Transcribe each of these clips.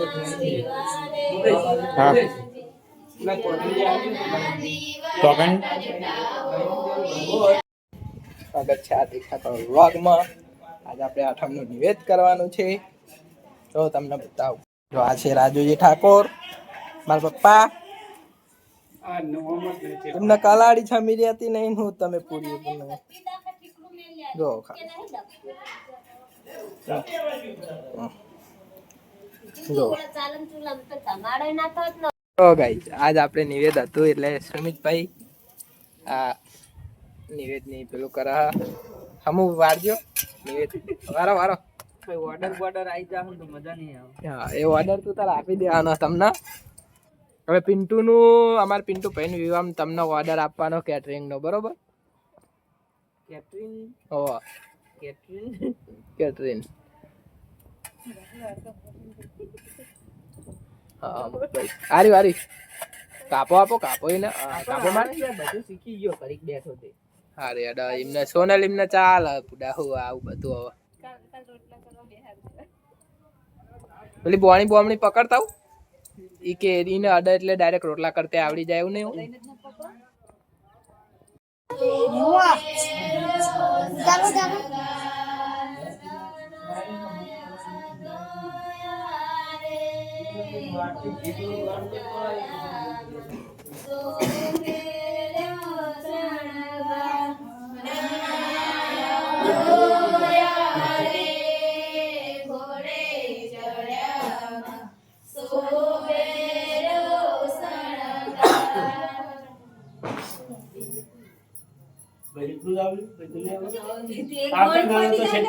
હા સ્વાગત છે આ દેખાતા વ્લોગમાં. આજે આપણે આઠમનું નિવેદ કરવાનું છે, તો તમને બતાવું. જો આ છે રાજુજી ઠાકોર, મારા પપ્પા. એમને કલાડી છમી હતી નહીં, હું તમે પૂરી જો ગાઈસ આજ આપણે નિવેદ હતું એટલે સુમિતભાઈ આ નિવેદ ની પેલું કરા હમુ વારજો નિવેદ વારો વારો ઓર્ડર બોર્ડર આવી જાવ તો મજા નહીં આવે. હા એ ઓર્ડર તો તાર આપી દેવાનો તમને. હવે પિન્ટુ નું અમાર પિન્ટુ ભાઈ નું વિવાહ તમને ઓર્ડર આપવાનો કેટરિંગ નો, બરોબર? કેટરિંગ ઓ કેટરિંગ કેટરિંગ આરી વારી કાપો આપો કાપો ને કાપો માર બધું શીખી ગયો કરીક બેઠો તે. અરે અડા એમને સોનલ એમને ચાલ પુડા આવું બધું. હવે પેલી બોણી બોમણી પકડતા ઈ કે એને અડા એટલે ડાયરેક્ટ રોટલા કરતે આવડી જાય એવું નહીં.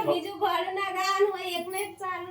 બીજું ભાડું ના ગાવાનું હોય, એકને જ ચાલુ